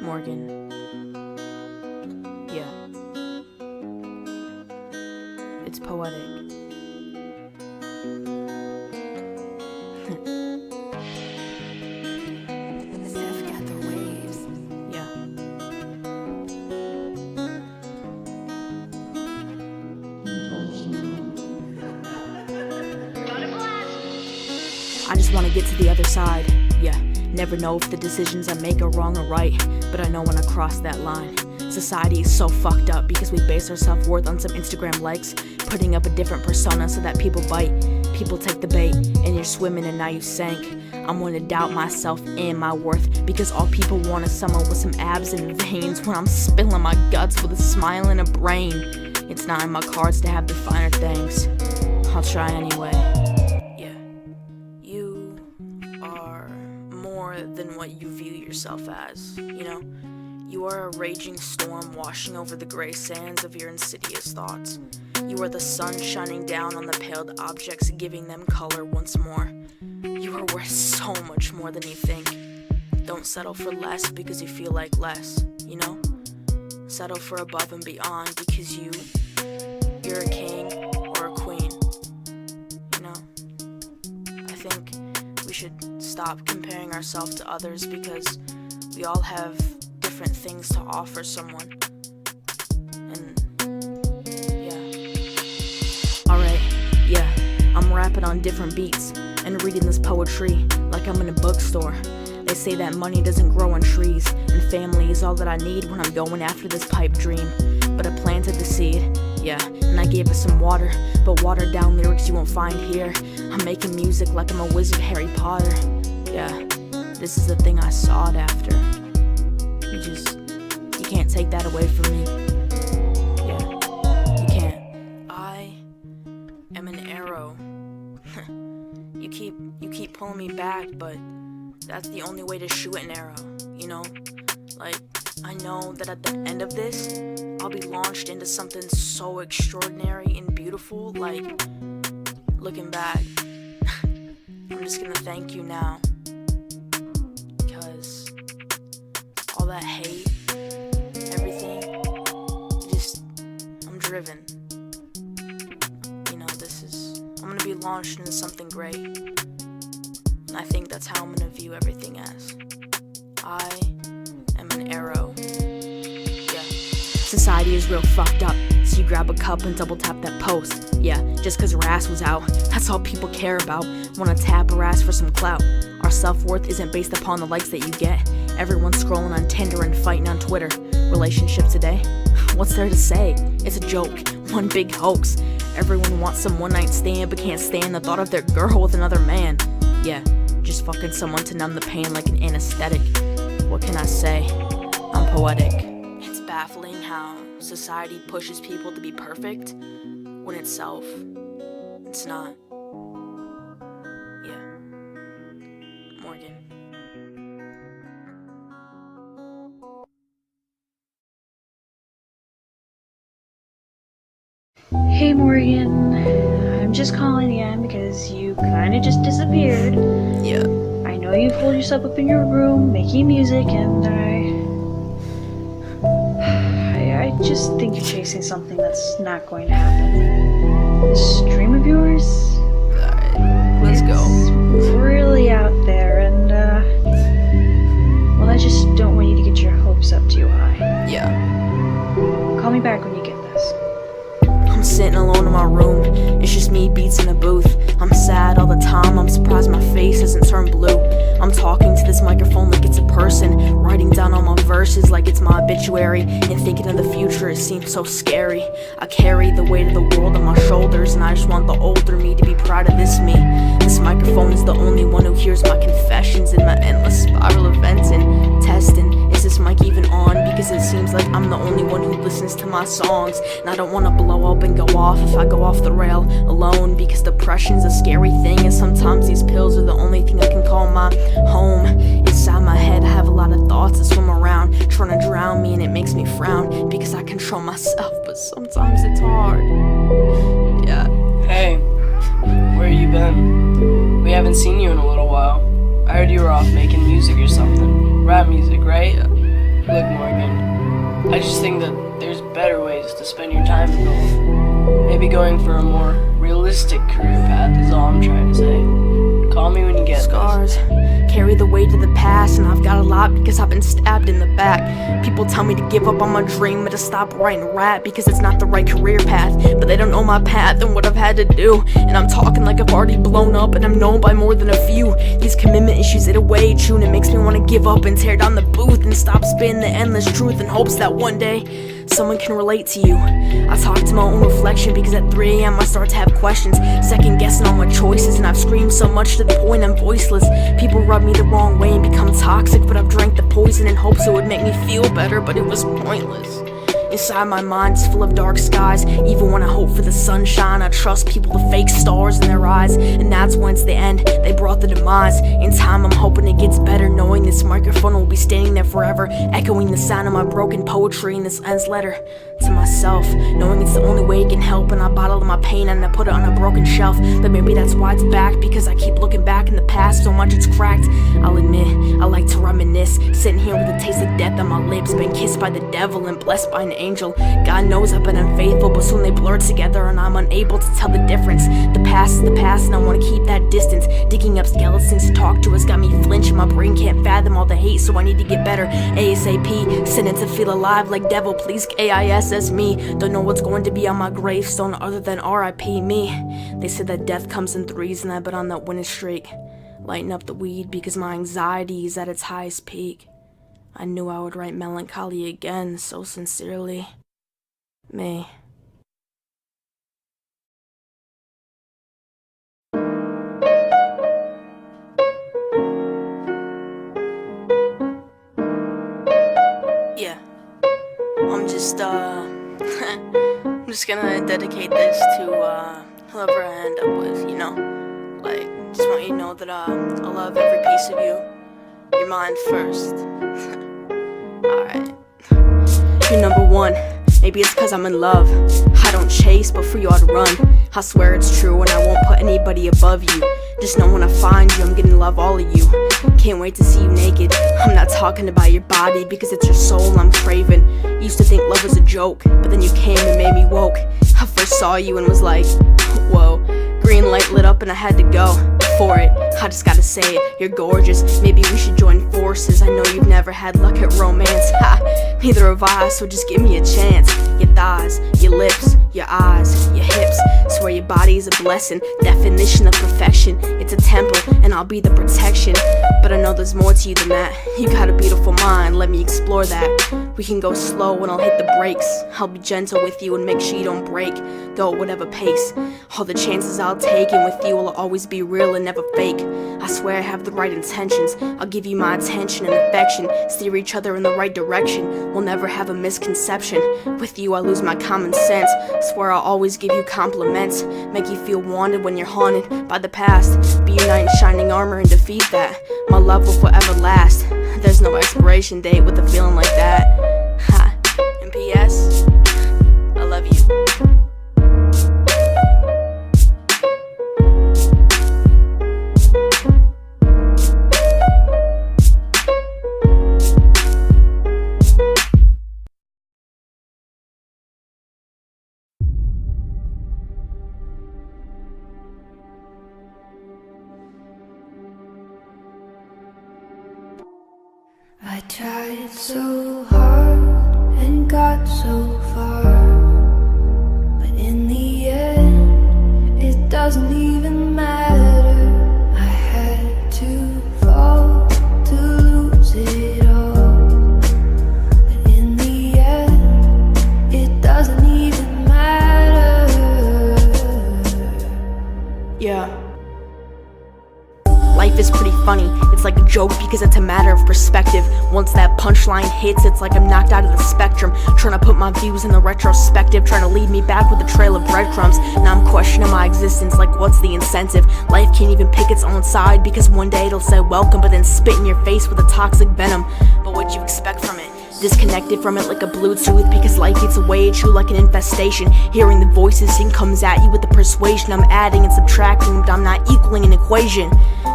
Morgan. Yeah. It's poetic. Sephgotthewaves. Yeah. I just want to get to the other side. Yeah. Never know if the decisions I make are wrong or right, but I know when I cross that line. Society is so fucked up because we base our self-worth on some Instagram likes, putting up a different persona so that people bite. People take the bait, and you're swimming and now you sank. I'm going to doubt myself and my worth, because all people want is someone with some abs and veins when I'm spilling my guts with a smile and a brain. It's not in my cards to have the finer things. I'll try anyway. Yeah. You are more than what you view yourself as, you know? You are a raging storm washing over the gray sands of your insidious thoughts. You are the sun shining down on the paled objects, giving them color once more. You are worth so much more than you think. Don't settle for less because you feel like less, you know? Settle for above and beyond because you're a king or a queen, you know? I think we should stop comparing ourselves to others because we all have different things to offer someone. And yeah. Alright, yeah. I'm rapping on different beats and reading this poetry like I'm in a bookstore. They say that money doesn't grow on trees, and family is all that I need when I'm going after this pipe dream. But I planted the seed, yeah, and I gave it some water, but watered down lyrics you won't find here. I'm making music like I'm a wizard Harry Potter. Yeah, this is the thing I sought after. You can't take that away from me. Yeah, you can't. I am an arrow. You keep pulling me back, but that's the only way to shoot an arrow, you know? Like, I know that at the end of this, I'll be launched into something so extraordinary and beautiful, like, looking back, I'm just gonna thank you now, because all that hate, everything, I'm driven. You know, I'm gonna be launched into something great. And I think that's how I'm gonna view everything as. I am an arrow. Yeah. Society is real fucked up, so you grab a cup and double tap that post. Yeah, just cause her ass was out, that's all people care about. Wanna tap her ass for some clout. Our self-worth isn't based upon the likes that you get. Everyone's scrolling on Tinder and fighting on Twitter. Relationships today? What's there to say? It's a joke, one big hoax. Everyone wants some one-night stand but can't stand the thought of their girl with another man. Yeah, just fucking someone to numb the pain like an anesthetic. What can I say? I'm poetic. It's baffling how society pushes people to be perfect when itself, it's not. Yeah. Morgan. Hey Morgan, I'm just calling again because you kinda just disappeared. Yeah. I know you've holed yourself up in your room making music, and I just think you're chasing something that's not going to happen. This dream of yours? Alright, let's go. It's really out there, and well, I just don't want you to get your hopes up too high. Yeah. Call me back when you get this. I'm sitting alone in my room, it's just me, beats in a booth. I'm sad all the time, I'm surprised my face hasn't turned blue. I'm talking to this microphone like it's a person, writing down all my verses like it's my obituary, and thinking of the future, it seems so scary. I carry the weight of the world on my shoulders, and I just want the older me to be proud of this me. This microphone is the only one who hears my confessions and my endless spiral of venting, testing. Is this mic even on? Because it seems like I'm the only one who listens to my songs, and I don't want to blow up and go off if I go off the rail alone, because depression's a scary thing, and sometimes these pills are the only thing I can call my home. Inside my head I have a lot of thoughts that swim around, trying to drown me, and it makes me frown because I control myself, but sometimes it's hard. Yeah. Hey, where you been? We haven't seen you in a little while. I heard you were off making music or something. Rap music, right? Yeah. Look, Morgan, I just think that there's better ways to spend your time in golf. Maybe going for a more realistic career path is all I'm trying to say. Call me when you get Scars carry the weight of the past, and I've got a lot because I've been stabbed in the back. People tell me to give up on my dream, but to stop writing rap because it's not the right career path. But they don't know my path and what I've had to do, and I'm talking like I've already blown up and I'm known by more than a few. These commitment issues eat away true, and it makes me want to give up and tear down the booth and stop spinning the endless truth in hopes that one day someone can relate to you. I talk to my own reflection because at 3 AM I start to have questions, second guessing all my choices, and I've screamed so much to the point I'm voiceless. People rub me the wrong way and become toxic, but I've drank the poison in hopes it would make me feel better, but it was pointless. Inside my mind is full of dark skies. Even when I hope for the sunshine, I trust people to fake stars in their eyes, and that's when it's the end. They brought the demise. In time I'm hoping it gets better, knowing this microphone will be standing there forever, echoing the sound of my broken poetry in this end's letter to myself, knowing it's the only way it can help. And I bottled my pain and I put it on a broken shelf, but maybe that's why it's back, because I keep looking back in the past so much it's cracked. I'll admit, I like to reminisce, sitting here with a taste of death on my lips, been kissed by the devil and blessed by an angel. God knows I've been unfaithful, but soon they blur together and I'm unable to tell the difference. The past is the past and I want to keep that distance. Digging up skeletons to talk to has got me flinching. My brain can't fathom all the hate, so I need to get better ASAP. Sending to feel alive like devil, please KISS me. Don't know what's going to be on my gravestone other than RIP me. They said that death comes in threes and I've been on that winning streak, lighting up the weed because my anxiety is at its highest peak. I knew I would write melancholy again, so sincerely. Me. Yeah. I'm just gonna dedicate this to, whoever I end up with, you know? Like, just want you to know that, I love every piece of you. You're mine first. Alright. You're number one. Maybe it's cause I'm in love. I don't chase, but for you I'd run. I swear it's true and I won't put anybody above you. Just know when I find you, I'm gonna love all of you. Can't wait to see you naked. I'm not talking about your body because it's your soul I'm craving. Used to think love was a joke, but then you came and made me woke. I first saw you and was like, whoa. Green light lit up and I had to go for it. I just gotta say it, you're gorgeous. Maybe we should join forces. I know you've never had luck at romance. Ha, neither have I, so just give me a chance. Your thighs, your lips, your eyes, your hips. Swear your body's a blessing, definition of perfection. It's a temple and I'll be the protection, but I know there's more to you than that. You got a beautiful mind, let me explore that. We can go slow and I'll hit the brakes. I'll be gentle with you and make sure you don't break. Go at whatever pace. All the chances I'll take, and with you will always be real and never fake. I swear I have the right intentions. I'll give you my attention and affection. Steer each other in the right direction. We'll never have a misconception. With you I lose my common sense. Swear I'll always give you compliments. Make you feel wanted when you're haunted by the past. Be your knight in shining armor and defeat that. My love will forever last. There's no expiration date with a feeling like that. Ha. And P.S. I love you. I tried so hard and got so far, but in the end, it doesn't even matter. I had to fall to lose it all, but in the end, it doesn't even matter. Yeah. Life is pretty funny, it's like a joke because it's a matter of perspective. Once that punchline hits, it's like I'm knocked out of the spectrum. Trying to put my views in the retrospective, trying to lead me back with a trail of breadcrumbs. Now I'm questioning my existence, like what's the incentive? Life can't even pick its own side, because one day it'll say welcome, but then spit in your face with a toxic venom. But what'd you expect from it? disconnected from it like a Bluetooth, because life eats away at you like an infestation. Hearing the voices sing comes at you with the persuasion I'm adding and subtracting, but I'm not equaling an equation.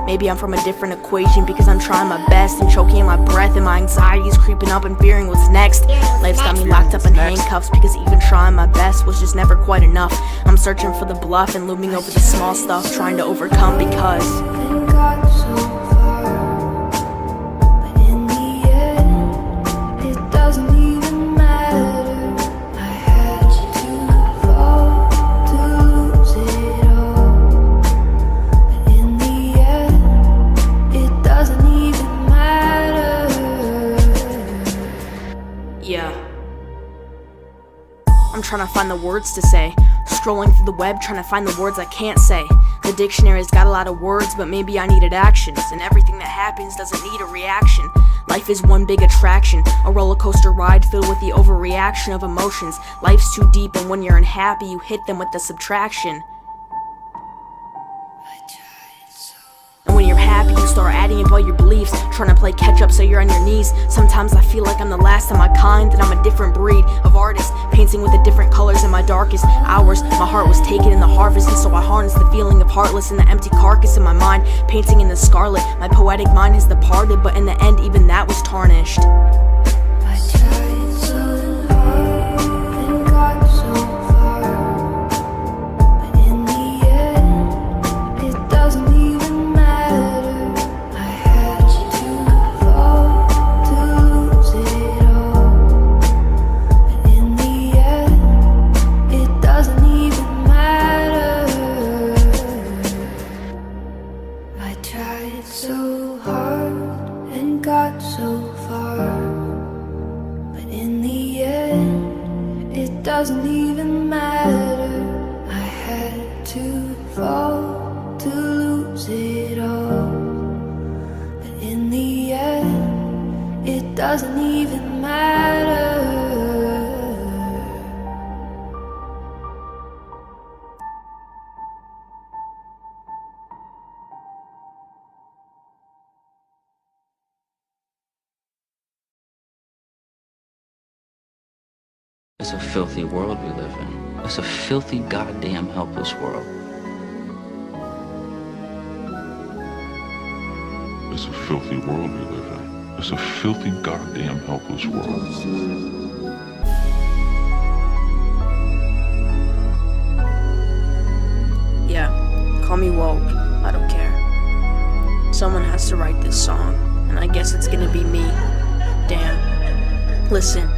Maybe I'm from a different equation because I'm trying my best and choking my breath, and my anxiety is creeping up and fearing what's next. Life's got me locked up in handcuffs because even trying my best was just never quite enough. I'm searching for the bluff and looming over the small stuff, trying to overcome because and got so far, but in the end, it doesn't even matter. I had to fall to lose it all, but in the end, it doesn't even matter. yeah. I'm trying to find the words to say, scrolling through the web trying to find the words I can't say. The dictionary's got a lot of words, but maybe I needed actions, and everything that happens doesn't need a reaction. Life is one big attraction, a roller coaster ride filled with the overreaction of emotions. Life's too deep, and when you're unhappy you hit them with the subtraction. And when you're happy, you start adding up all your beliefs, trying to play catch up so you're on your knees. Sometimes I feel like I'm the last of my kind, that I'm a different breed of artist, painting with the different colors in my darkest hours. My heart was taken in the harvest, and so I harnessed the feeling of heartless in the empty carcass in my mind, painting in the scarlet. My poetic mind has departed, but in the end even that was tarnished. I tried so hard and got so far, but in the end, it doesn't even matter. I had to fall to lose it all, but in the end, it doesn't even matter. I tried so hard and got so far, but in the end, it doesn't even matter. I had to fall to lose it all, but in the end, it doesn't even matter. It's a filthy world we live in. It's a filthy, goddamn helpless world. It's a filthy world we live in. It's a filthy, goddamn helpless world. Yeah, call me woke, I don't care. Someone has to write this song, and I guess it's gonna be me. Damn. Listen,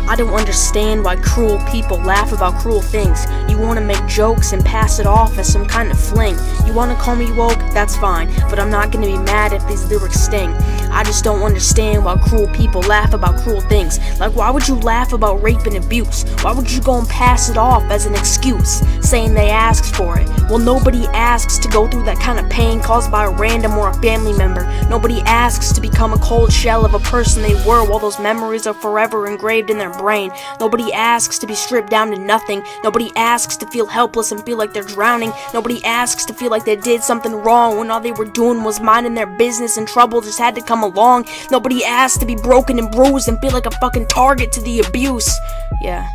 I don't understand why cruel people laugh about cruel things. You wanna make jokes and pass it off as some kind of fling. You wanna call me woke? That's fine, but I'm not gonna be mad if these lyrics sting. I just don't understand why cruel people laugh about cruel things. Like, why would you laugh about rape and abuse? Why would you go and pass it off as an excuse, saying they asked for it? Well, nobody asks to go through that kind of pain caused by a random or a family member. Nobody asks to become a cold shell of a person they were while those memories are forever engraved in their brain. Nobody asks to be stripped down to nothing. Nobody asks to feel helpless and feel like they're drowning. Nobody asks to feel like they did something wrong when all they were doing was minding their business and trouble just had to come along. Nobody asks to be broken and bruised and feel like a fucking target to the abuse. Yeah,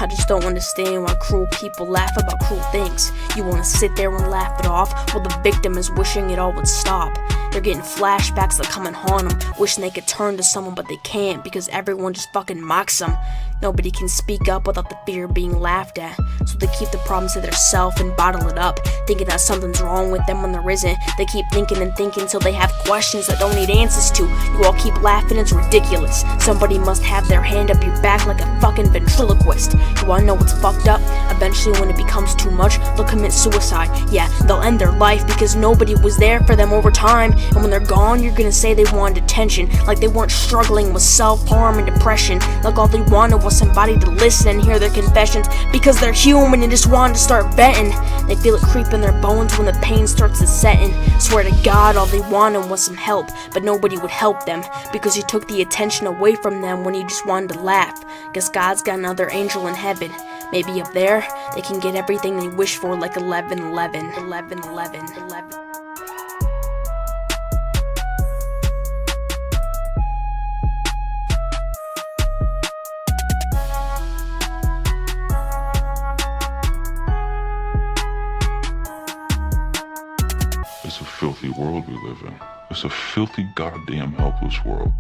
I just don't understand why cruel people laugh about cruel things. You wanna sit there and laugh it off while the victim is wishing it all would stop. They're getting flashbacks that come and haunt them, wishing they could turn to someone but they can't because everyone just fucking mocks them. Nobody can speak up without the fear of being laughed at, so they keep the problems to themselves and bottle it up, thinking that something's wrong with them when there isn't. They keep thinking and thinking till they have questions that don't need answers to. You all keep laughing, it's ridiculous. Somebody must have their hand up your back like a fucking ventriloquist. You wanna know what's fucked up? Eventually when it becomes too much, they'll commit suicide. Yeah, they'll end their life because nobody was there for them over time. And when they're gone, you're gonna say they wanted attention, like they weren't struggling with self-harm and depression, like all they wanted was somebody to listen and hear their confessions, because they're human and just wanted to start venting. They feel it creep in their bones when the pain starts to set in. Swear to God, all they wanted was some help, but nobody would help them, because you took the attention away from them when you just wanted to laugh. Guess God's got another angel in heaven. Maybe up there, they can get everything they wish for like 11/11. 11/11. 11. live in. It's a filthy, goddamn helpless world.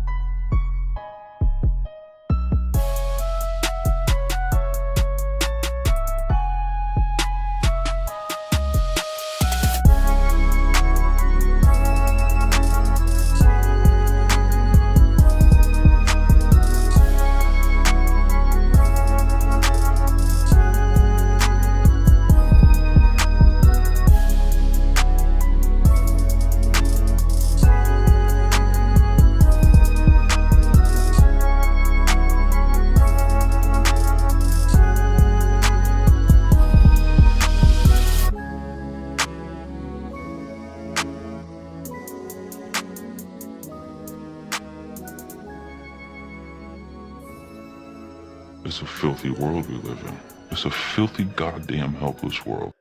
It's a filthy world we live in. It's a filthy, goddamn helpless world.